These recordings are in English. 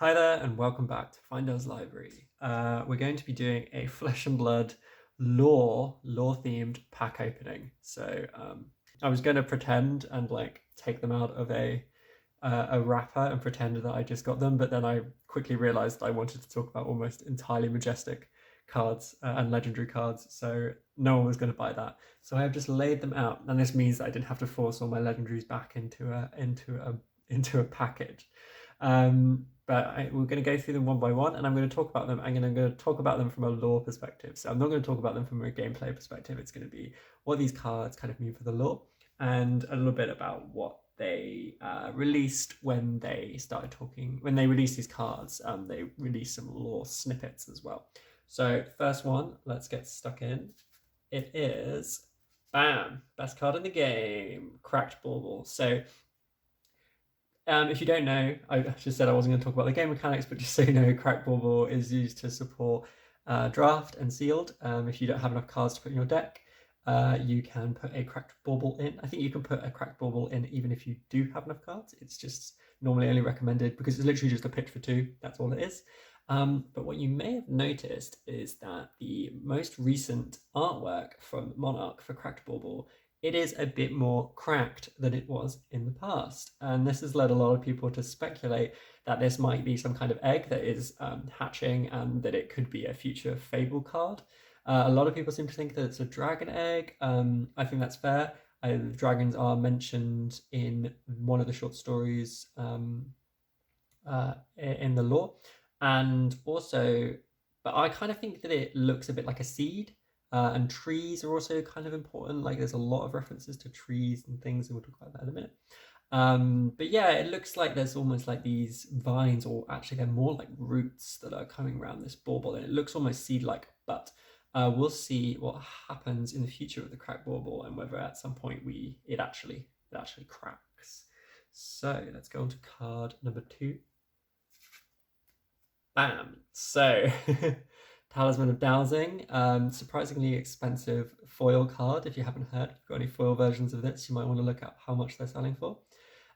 Hi there, and welcome back to Fyendal's Library. We're going to be doing a Flesh and Blood lore-themed pack opening. So I was going to pretend and take them out of a wrapper and pretend that I just got them, but then I quickly realized I wanted to talk about almost entirely majestic cards and legendary cards, so no one was going to buy that. So I have just laid them out, and this means that I didn't have to force all my legendaries back into a package. We're going to go through them one by one, and I'm going to talk about them. I'm going to talk about them from a lore perspective. So I'm not going to talk about them from a gameplay perspective. It's going to be what these cards kind of mean for the lore, and a little bit about what they released when they started talking. When they released these cards, they released some lore snippets as well. So first one, let's get stuck in. It is, bam, best card in the game, Cracked Bauble. So if you don't know, I just said I wasn't going to talk about the game mechanics, but just so you know, Cracked Bauble is used to support draft and sealed. If you don't have enough cards to put in your deck, you can put a Cracked Bauble in. I think you can put a Cracked Bauble in even if you do have enough cards. It's just normally only recommended because it's literally just a pitch for 2. That's all it is. But what you may have noticed is that the most recent artwork from Monarch for Cracked Bauble, it is a bit more cracked than it was in the past. And this has led a lot of people to speculate that this might be some kind of egg that is hatching and that it could be a future Fable card. A lot of people seem to think that it's a dragon egg. I think that's fair. Dragons are mentioned in one of the short stories in the lore. And also, but I kind of think that it looks a bit like a seed. And trees are also kind of important. Like there's a lot of references to trees and things, and we'll talk about that in a minute. But yeah, it looks like there's almost like these vines, or actually they're more like roots that are coming around this bauble, and it looks almost seed-like. But we'll see what happens in the future with the Cracked Bauble and whether at some point it actually cracks. So let's go on to card number 2. Bam. So Talisman of Dowsing, surprisingly expensive foil card. If you haven't heard, if you've got any foil versions of this, you might want to look at how much they're selling for.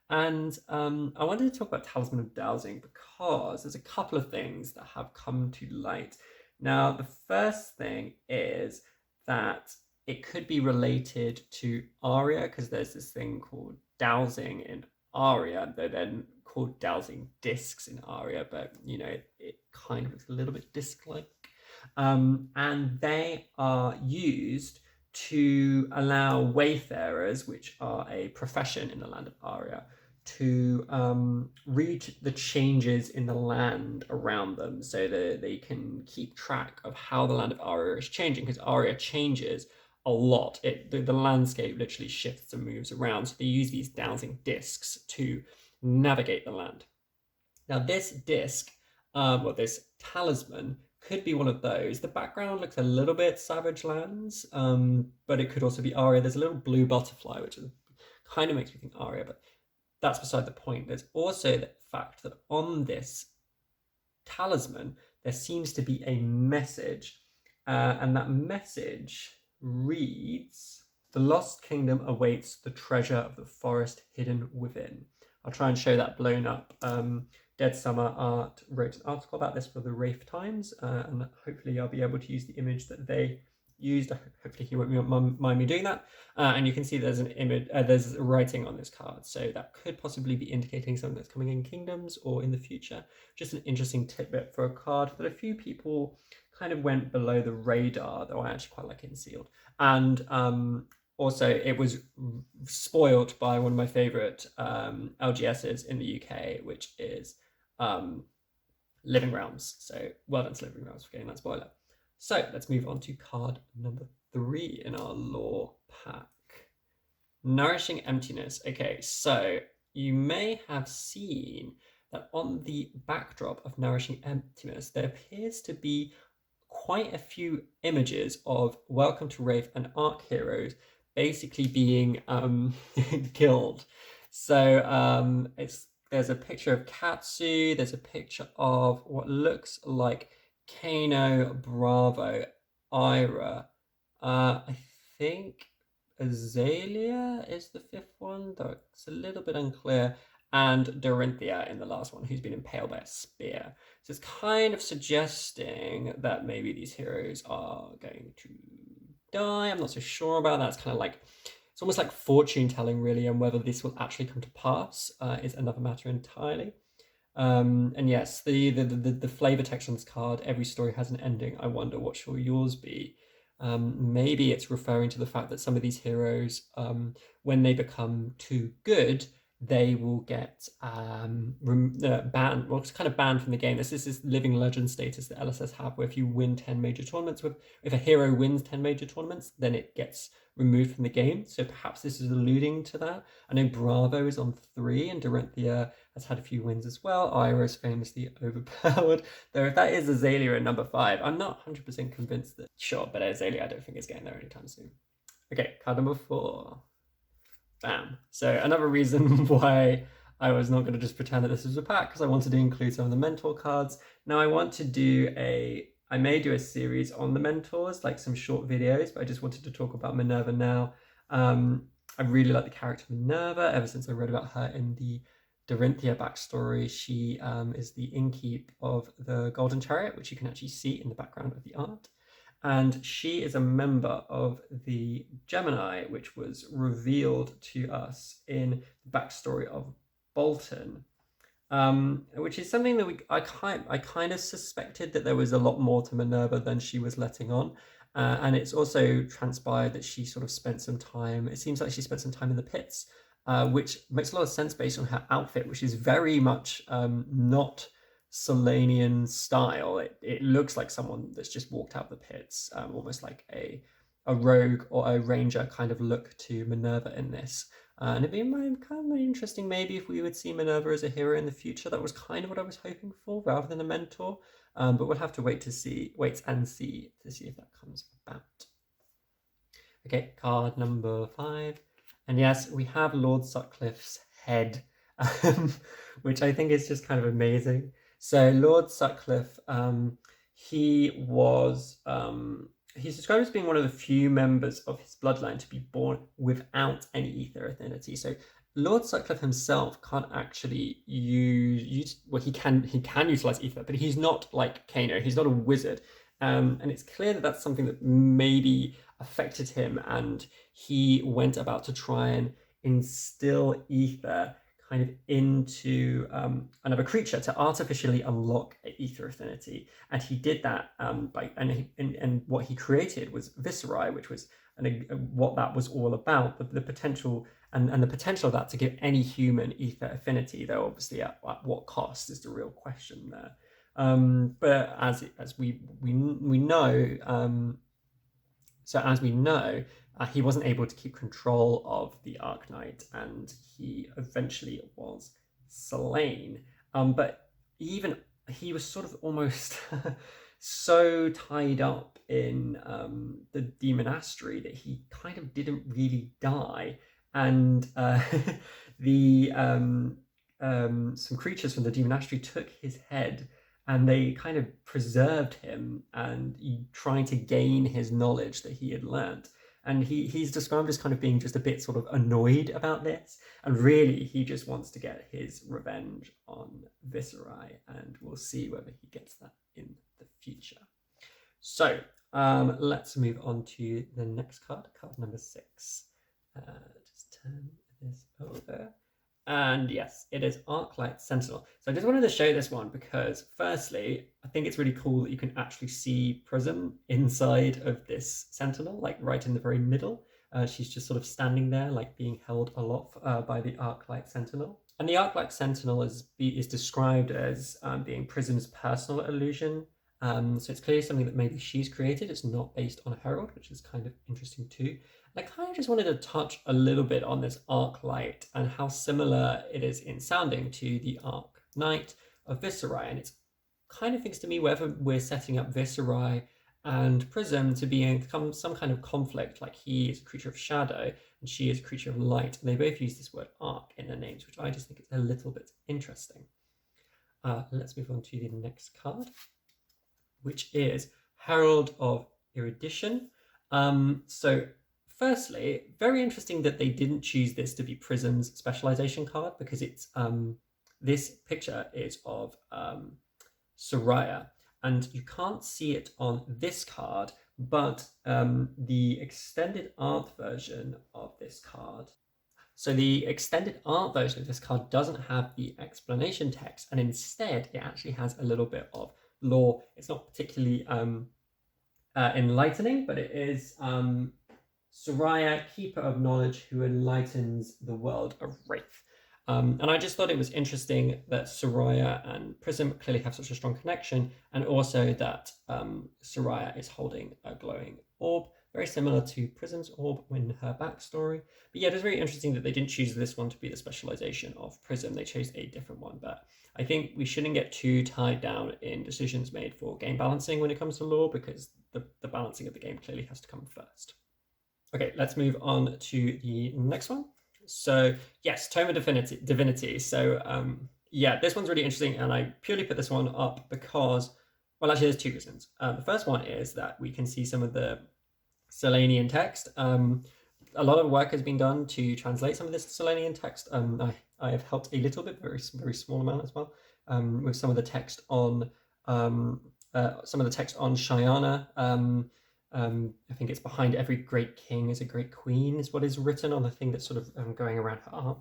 And I wanted to talk about Talisman of Dowsing because there's a couple of things that have come to light. Now, the first thing is that it could be related to Aria, because there's this thing called dowsing in Aria. They're then called dowsing discs in Aria, but you know, it kind of looks a little bit disc-like. And they are used to allow wayfarers, which are a profession in the land of Aria, to read the changes in the land around them so that they can keep track of how the land of Aria is changing, because Aria changes a lot. The landscape literally shifts and moves around, so they use these dowsing discs to navigate the land. Now this disc, this talisman, could be one of those. The background looks a little bit Savage Lands, but it could also be Aria. There's a little blue butterfly, which kind of makes me think Aria, but that's beside the point. There's also the fact that on this talisman, there seems to be a message, and that message reads, "The lost kingdom awaits the treasure of the forest hidden within." I'll try and show that blown up. Dead Summer Art wrote an article about this for the Rafe Times, and hopefully I'll be able to use the image that they used. Hopefully he won't mind me doing that. And you can see there's an image, there's writing on this card, so that could possibly be indicating something that's coming in Kingdoms or in the future. Just an interesting tidbit for a card that a few people kind of went below the radar, though I actually quite like it in sealed. And also, it was spoiled by one of my favorite LGSs in the UK, which is Living Realms. So well done to Living Realms for getting that spoiler. So let's move on to card number 3 in our lore pack. Nourishing Emptiness. Okay, so you may have seen that on the backdrop of Nourishing Emptiness, there appears to be quite a few images of Welcome to Wraith and Arc Heroes basically being killed. So there's a picture of Katsu, there's a picture of what looks like Kano, Bravo, Ira. I think Azalea is the 5th one, though it's a little bit unclear. and Dorinthia in the last one, who's been impaled by a spear. So it's kind of suggesting that maybe these heroes are going to die. I'm not so sure about that. It's kind of like, it's almost like fortune telling, really, and whether this will actually come to pass is another matter entirely. And yes, the flavor text on this card, every story has an ending. I wonder what shall yours be. Maybe it's referring to the fact that some of these heroes, when they become too good, they will get banned. Well, it's kind of banned from the game. This is this living legend status that LSS have, where if you win 10 major tournaments, if a hero wins 10 major tournaments, then it gets removed from the game. So perhaps this is alluding to that. I know Bravo is on 3, and Dorinthia has had a few wins as well. Ira is famously overpowered. Though if that is Azalea at number 5, I'm not 100% convinced that. Sure, but Azalea I don't think is getting there anytime soon. Okay, card number 4. Bam. So another reason why I was not going to just pretend that this was a pack, because I wanted to include some of the mentor cards. Now I want to do I may do a series on the mentors, like some short videos, but I just wanted to talk about Minerva now. I really like the character Minerva ever since I read about her in the Dorinthia backstory. She is the innkeep of the Golden Chariot, which you can actually see in the background of the art. And she is a member of the Gemini, which was revealed to us in the backstory of Bolton, which is something that I kind of suspected that there was a lot more to Minerva than she was letting on. And it's also transpired that she sort of spent some time, it seems like she spent some time in the pits, which makes a lot of sense based on her outfit, which is very much not Solanian style. It looks like someone that's just walked out the pits, almost like a rogue or a ranger kind of look to Minerva in this. And it'd be kind of interesting maybe if we would see Minerva as a hero in the future. That was kind of what I was hoping for, rather than a mentor. But we'll have to wait and see to see if that comes about. Okay, card number 5. And yes, we have Lord Sutcliffe's head, which I think is just kind of amazing. So Lord Sutcliffe, he was he's described as being one of the few members of his bloodline to be born without any ether affinity. So Lord Sutcliffe himself can't actually use well, he can utilize ether, but he's not like Kano. He's not a wizard, and it's clear that that's something that maybe affected him, and he went about to try and instill ether kind of into another creature to artificially unlock ether affinity, and he did that and what he created was Viscerai, which was what that was all about. The potential and the potential of that to give any human ether affinity, though obviously at what cost is the real question there. But as we know, so as we know, he wasn't able to keep control of the Arknight, and he eventually was slain. But even he was sort of almost so tied up in the demonastery that he kind of didn't really die. And some creatures from the demonastery took his head, and they kind of preserved him and trying to gain his knowledge that he had learned. And he's described as kind of being just a bit sort of annoyed about this. And really, he just wants to get his revenge on Viscerai. And we'll see whether he gets that in the future. So let's move on to the next card, card number 6. Just turn this over. And yes, it is Arclight Sentinel. So I just wanted to show this one because, firstly, I think it's really cool that you can actually see Prism inside of this Sentinel, like right in the very middle. She's just sort of standing there, like being held aloft by the Arclight Sentinel. And the Arclight Sentinel is described as being Prism's personal illusion. So it's clearly something that maybe she's created. It's not based on a herald, which is kind of interesting too. And I kind of just wanted to touch a little bit on this Arclight and how similar it is in sounding to the Arknight of Viscerai. And it's kind of thinks to me whether we're setting up Viscerai and Prism to be in some kind of conflict, like he is a creature of shadow and she is a creature of light. And they both use this word arc in their names, which I just think is a little bit interesting. Let's move on to the next card, which is Herald of Erudition. So Firstly, very interesting that they didn't choose this to be Prism's specialization card, because it's this picture is of Soraya, and you can't see it on this card, but the extended art version of this card. So the extended art version of this card doesn't have the explanation text, and instead it actually has a little bit of lore. It's not particularly enlightening, but it is Soraya, Keeper of Knowledge, who enlightens the world of Wraith. And I just thought it was interesting that Soraya and Prism clearly have such a strong connection, and also that Soraya is holding a glowing orb, very similar to Prism's orb in her backstory. But yeah, it was very interesting that they didn't choose this one to be the specialization of Prism. They chose a different one, but I think we shouldn't get too tied down in decisions made for game balancing when it comes to lore, because the balancing of the game clearly has to come first. Okay, let's move on to the next one. So yes, Tome of Divinity. So yeah, this one's really interesting, and I purely put this one up because, well, actually there's two reasons. The first one is that we can see some of the Selenian text. A lot of work has been done to translate some of this Selenian text. I have helped a little bit, very small amount as well, with some of the text on Shyana. I think it's behind every great king is a great queen is what is written on the thing that's sort of going around her arm.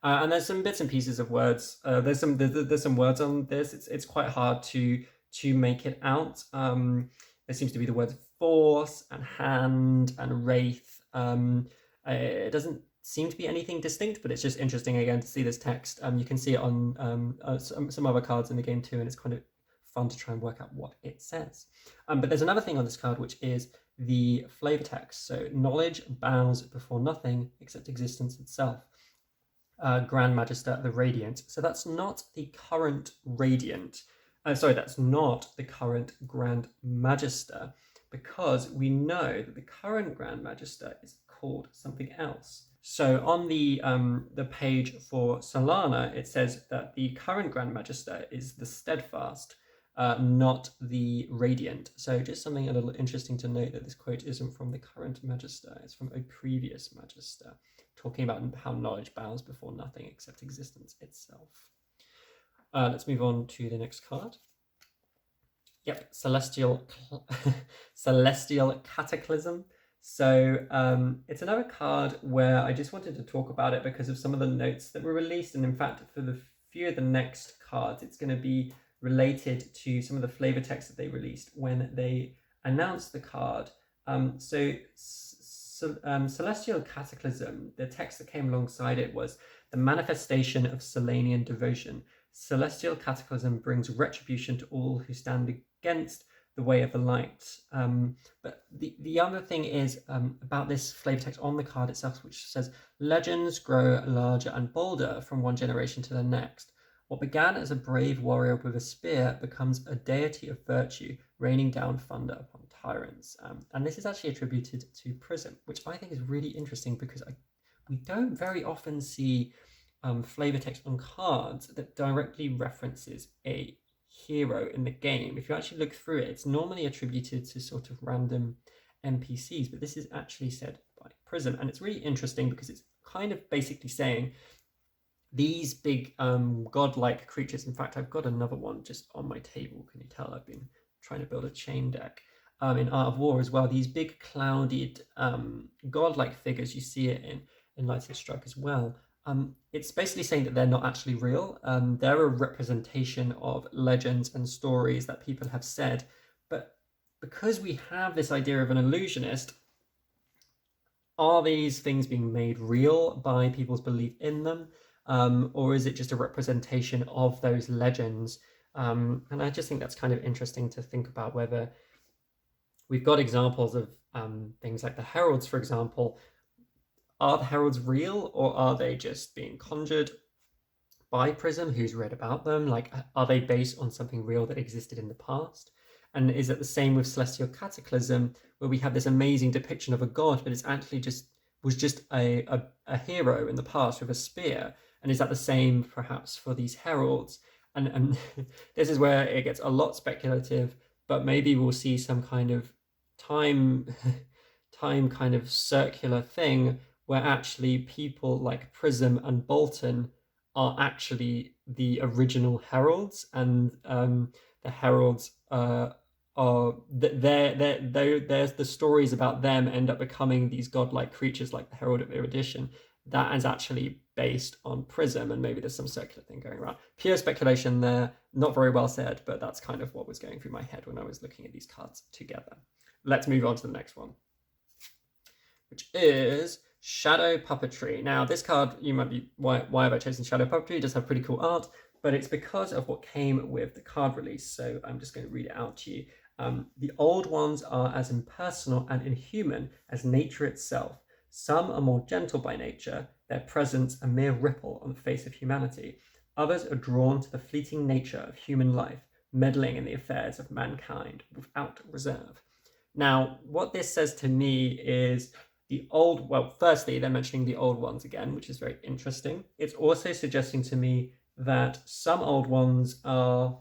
And there's some bits and pieces of words. There's some words on this. It's quite hard to make it out. There seems to be the words force and hand and wraith. It doesn't seem to be anything distinct, but it's just interesting again to see this text. You can see it on some other cards in the game too, and it's kind of fun to try and work out what it says. But there's another thing on this card, which is the flavor text. So knowledge bows before nothing except existence itself. Grand Magister the Radiant. So that's not the current Radiant. That's not the current Grand Magister, because we know that the current Grand Magister is called something else. So on the page for Solana, it says that the current Grand Magister is the Steadfast, not the Radiant. So just something a little interesting to note, that this quote isn't from the current Magister, it's from a previous Magister, talking about how knowledge bows before nothing except existence itself. Let's move on to the next card. Yep, Celestial Cataclysm. So it's another card where I just wanted to talk about it because of some of the notes that were released, and in fact for the few of the next cards it's going to be related to some of the flavor text that they released when they announced the card. Celestial Cataclysm, the text that came alongside it was the manifestation of Selenian devotion. Celestial Cataclysm brings retribution to all who stand against the way of the light. But the other thing is about this flavor text on the card itself, which says, legends grow larger and bolder from one generation to the next. What began as a brave warrior with a spear becomes a deity of virtue, raining down thunder upon tyrants. And this is actually attributed to Prism, which I think is really interesting because we don't very often see flavor text on cards that directly references a hero in the game. If you actually look through it, it's normally attributed to sort of random NPCs, but this is actually said by Prism, and it's really interesting because it's kind of basically saying these big godlike creatures. In fact, I've got another one just on my table. Can you tell I've been trying to build a chain deck in Art of War as well. These big clouded godlike figures, you see it in Lightning Strike as well. It's basically saying that they're not actually real. They're a representation of legends and stories that people have said. But because we have this idea of an illusionist, are these things being made real by people's belief in them? Or is it just a representation of those legends? And I just think that's kind of interesting to think about, whether we've got examples of things like the heralds, for example. Are the heralds real, or are they just being conjured by Prism, who's read about them? Like, are they based on something real that existed in the past? And is it the same with Celestial Cataclysm, where we have this amazing depiction of a god, but it's actually was just a hero in the past with a spear? And is that the same perhaps for these heralds? And this is where it gets a lot speculative, but maybe we'll see some kind of time time kind of circular thing where actually people like Prism and Bolton are actually the original heralds, and the heralds are there's the stories about them end up becoming these godlike creatures like the Herald of Erudition. That is actually based on Prism, and maybe there's some circular thing going around. Pure speculation there, not very well said, but that's kind of what was going through my head when I was looking at these cards together. Let's move on to the next one, which is Shadow Puppetry. Now, this card, you might be, why have I chosen Shadow Puppetry? It does have pretty cool art, but it's because of what came with the card release. So I'm just going to read it out to you. The old ones are as impersonal and inhuman as nature itself. Some are more gentle by nature, their presence a mere ripple on the face of humanity. Others are drawn to the fleeting nature of human life, meddling in the affairs of mankind without reserve. Now, what this says to me is the old, well, firstly, they're mentioning the old ones again, which is very interesting. It's also suggesting to me that some old ones are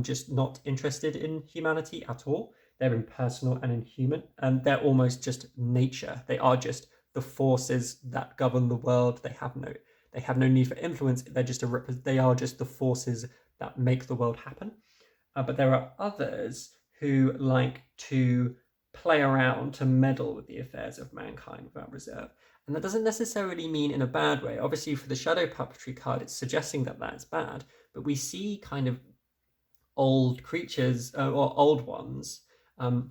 just not interested in humanity at all. They're impersonal and inhuman, and they're almost just nature. They are just the forces that govern the world. They have no need for influence. They are just the forces that make the world happen. But there are others who like to play around, to meddle with the affairs of mankind without reserve. And that doesn't necessarily mean in a bad way. Obviously, for the Shadow Puppetry card, it's suggesting that that's bad. But we see kind of old creatures, or old ones,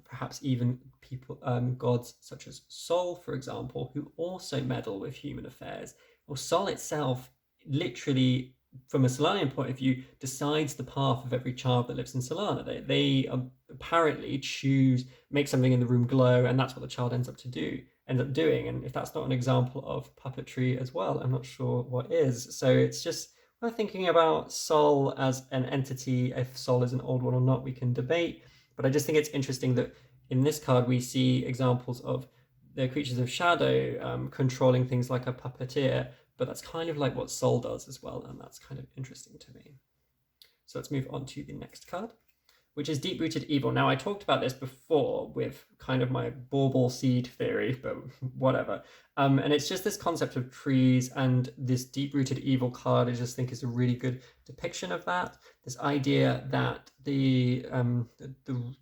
perhaps even people, gods such as Sol, for example, who also meddle with human affairs. Well, Sol itself, literally, from a Solanian point of view, decides the path of every child that lives in Solana. They apparently make something in the room glow, and that's what the child ends up doing. And if that's not an example of puppetry as well, I'm not sure what is. So it's just, we're thinking about Sol as an entity. If Sol is an old one or not, we can debate. But I just think it's interesting that in this card we see examples of the creatures of shadow controlling things like a puppeteer, but that's kind of like what Sol does as well, and that's kind of interesting to me. So let's move on to the next card, which is Deep-Rooted Evil. Now, I talked about this before with kind of my bauble seed theory, but whatever. And it's just this concept of trees, and this Deep-Rooted Evil card I just think is a really good depiction of that. This idea that the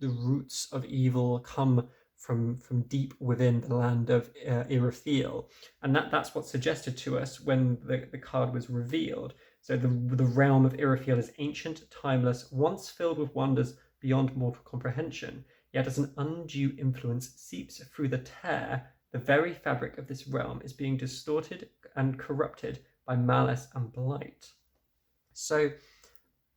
roots of evil come from deep within the land of Irithyll. And that's what's suggested to us when the card was revealed. So the realm of Irithyll is ancient, timeless, once filled with wonders beyond mortal comprehension. Yet as an undue influence seeps through the tear, the very fabric of this realm is being distorted and corrupted by malice and blight. So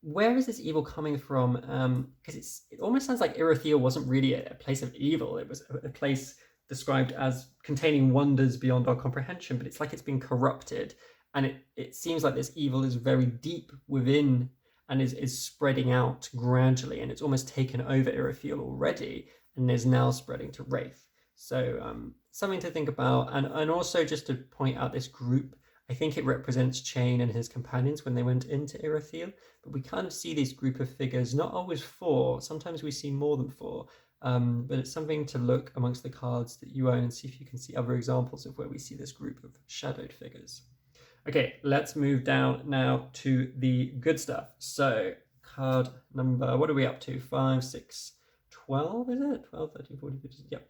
where is this evil coming from? Because it almost sounds like Irithyll wasn't really a place of evil. It was a place described as containing wonders beyond our comprehension, but it's like it's been corrupted. And it seems like this evil is very deep within and is spreading out gradually, and it's almost taken over Irithyll already and is now spreading to Wraith. So something to think about. And also just to point out this group, I think it represents Chain and his companions when they went into Irithyll, but we kind of see this group of figures, not always 4, sometimes we see more than 4, but it's something to look amongst the cards that you own and see if you can see other examples of where we see this group of shadowed figures. Okay, let's move down now to the good stuff. So card number, what are we up to? 5, 6, 12, is it? 12, 13, 14, 15, yep.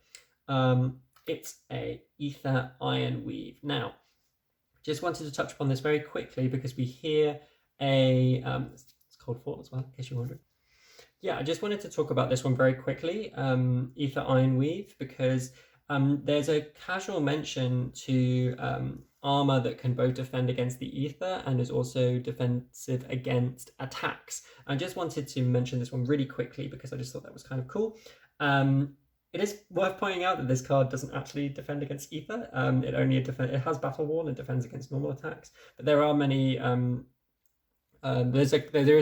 It's a Ether Iron Weave. Now, just wanted to touch upon this very quickly because we hear it's called Fort as well, in case you're wondering. Yeah, I just wanted to talk about this one very quickly, Ether Iron Weave, because there's a casual mention to armor that can both defend against the ether and is also defensive against attacks. I just wanted to mention this one really quickly because I just thought that was kind of cool. It is worth pointing out that this card doesn't actually defend against ether. It has battle worn and defends against normal attacks, but there are many. There is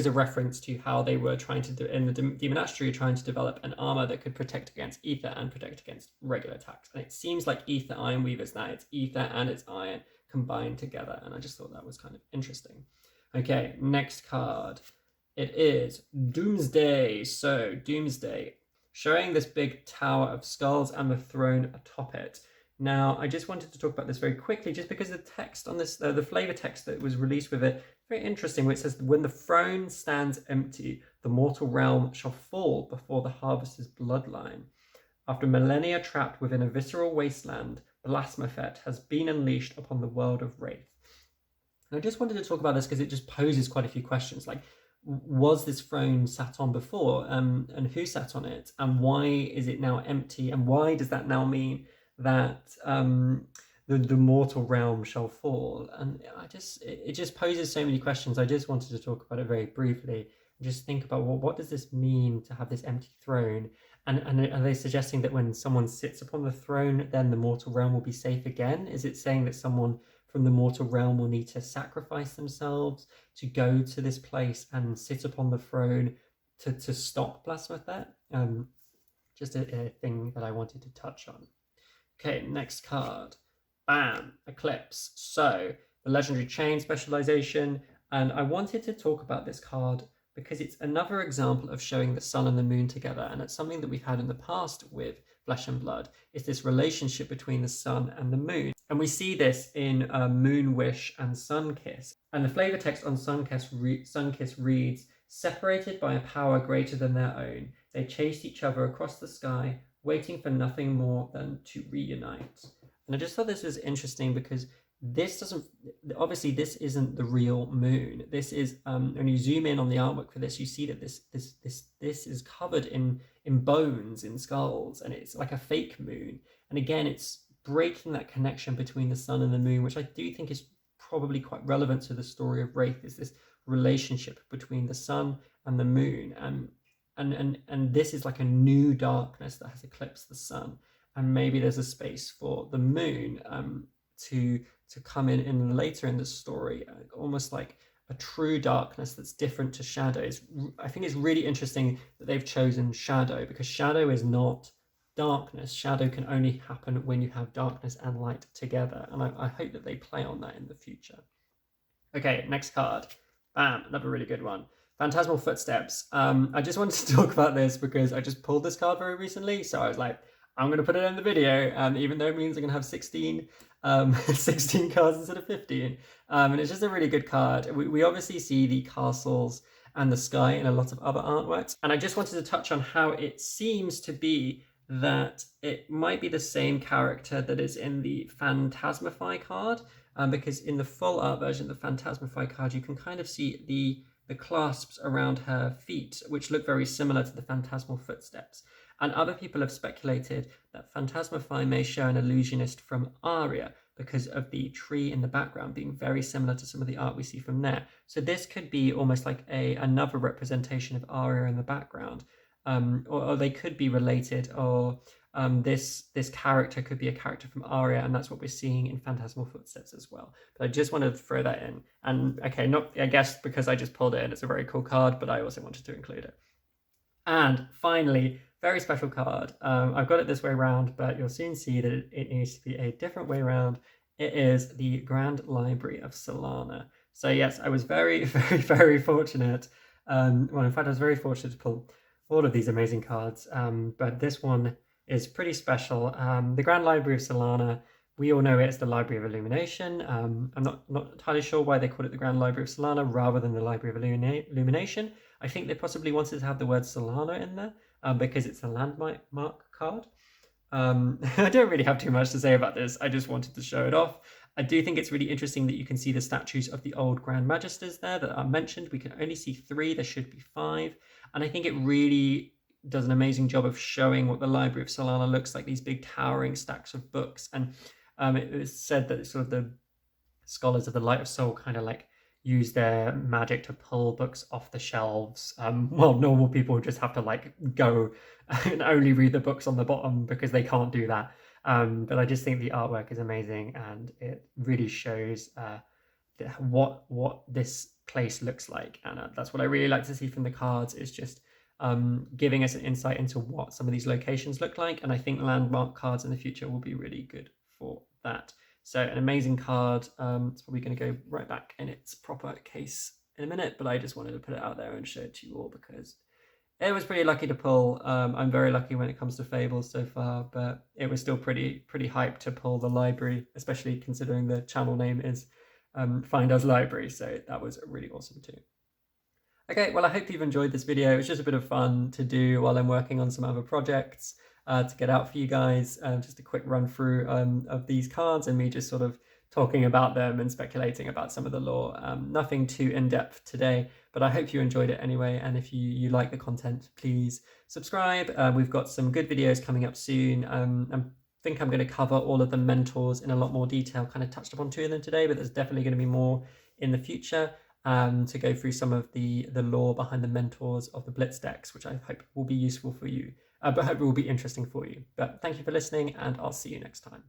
a reference to how they were trying to do in the Demonastery, trying to develop an armor that could protect against ether and protect against regular attacks. And it seems like Ether Iron Weave is that. It's ether and it's iron combined together, and I just thought that was kind of interesting. Okay, next card. It is Doomsday. So Doomsday, showing this big tower of skulls and the throne atop it. Now, I just wanted to talk about this very quickly, just because the text on this, the flavor text that was released with it, very interesting, where it says, when the throne stands empty, the mortal realm shall fall before the harvester's bloodline. After millennia trapped within a visceral wasteland, Blasmaphet has been unleashed upon the world of Wraith. And I just wanted to talk about this because it just poses quite a few questions, like, was this throne sat on before, and who sat on it, and why is it now empty, and why does that now mean that the mortal realm shall fall? And it just poses so many questions. I just wanted to talk about it very briefly and just think about, well, what does this mean to have this empty throne? And are they suggesting that when someone sits upon the throne, then the mortal realm will be safe again? Is it saying that someone from the mortal realm will need to sacrifice themselves to go to this place and sit upon the throne to stop Blasmaphet? Just a thing that I wanted to touch on. Okay, next card. Bam! Eclipse. So, the legendary chain specialization. And I wanted to talk about this card because it's another example of showing the sun and the moon together. And it's something that we've had in the past with Flesh and Blood, is this relationship between the sun and the moon. And we see this in Moon Wish and Sunkiss. And the flavor text on Sunkiss reads, separated by a power greater than their own, they chased each other across the sky, waiting for nothing more than to reunite. And I just thought this was interesting because this isn't the real moon. This is, when you zoom in on the artwork for this, you see that this is covered in bones, in skulls, and it's like a fake moon. And again, it's breaking that connection between the sun and the moon, which I do think is probably quite relevant to the story of Wraith, is this relationship between the sun and the moon. And this is like a new darkness that has eclipsed the sun. And maybe there's a space for the moon to come in later in the story, almost like a true darkness that's different to shadows. I think it's really interesting that they've chosen shadow, because shadow is not darkness. Shadow can only happen when you have darkness and light together. And I hope that they play on that in the future. Okay, next card. Bam, another really good one. Phantasmal Footsteps. I just wanted to talk about this because I just pulled this card very recently. So I was like, I'm going to put it in the video, even though it means I'm going to have 16 cards instead of 15. And it's just a really good card. We obviously see the castles and the sky in a lot of other artworks. And I just wanted to touch on how it seems to be that it might be the same character that is in the Phantasmify card. Because in the full art version of the Phantasmify card, you can kind of see the clasps around her feet, which look very similar to the Phantasmal Footsteps. And other people have speculated that Phantasmify may show an illusionist from Aria because of the tree in the background being very similar to some of the art we see from there. So this could be almost like another representation of Aria in the background. Or they could be related, or this character could be a character from Aria, and that's what we're seeing in Phantasmal Footsteps as well. But I just wanted to throw that in. And okay, I guess because I just pulled it in, it's a very cool card, but I also wanted to include it. And finally, very special card. I've got it this way around, but you'll soon see that it needs to be a different way around. It is the Grand Library of Solana. So yes, I was very, very, very fortunate. Well, in fact, I was very fortunate to pull all of these amazing cards, but this one is pretty special. The Grand Library of Solana, we all know it's the Library of Illumination. I'm not entirely sure why they call it the Grand Library of Solana rather than the Library of Illumination. I think they possibly wanted to have the word Solana in there because it's a landmark card. I don't really have too much to say about this. I just wanted to show it off. I do think it's really interesting that you can see the statues of the old Grand Magisters there that are mentioned. We can only see 3, there should be 5. And I think it really does an amazing job of showing what the Library of Solana looks like, these big towering stacks of books. And it was said that sort of the scholars of the Light of Soul kind of like use their magic to pull books off the shelves, while normal people just have to like go and only read the books on the bottom because they can't do that. But I just think the artwork is amazing, and it really shows what this place looks like. And that's what I really like to see from the cards, is just giving us an insight into what some of these locations look like. And I think landmark cards in the future will be really good for that. So an amazing card. It's probably going to go right back in its proper case in a minute, but I just wanted to put it out there and show it to you all because It was pretty lucky to pull. I'm very lucky when it comes to Fables so far, but it was still pretty hyped to pull the library, especially considering the channel name is Fyendal's Library. So that was really awesome too. Okay, well, I hope you've enjoyed this video. It was just a bit of fun to do while I'm working on some other projects to get out for you guys. Just a quick run through of these cards and me just sort of talking about them and speculating about some of the lore. Nothing too in-depth today, but I hope you enjoyed it anyway. And if you like the content, please subscribe. We've got some good videos coming up soon. I think I'm going to cover all of the mentors in a lot more detail. Kind of touched upon two of them today, but there's definitely going to be more in the future. To go through some of the lore behind the mentors of the Blitz decks, which I hope will be useful for you, but hope it will be interesting for you. But thank you for listening, and I'll see you next time.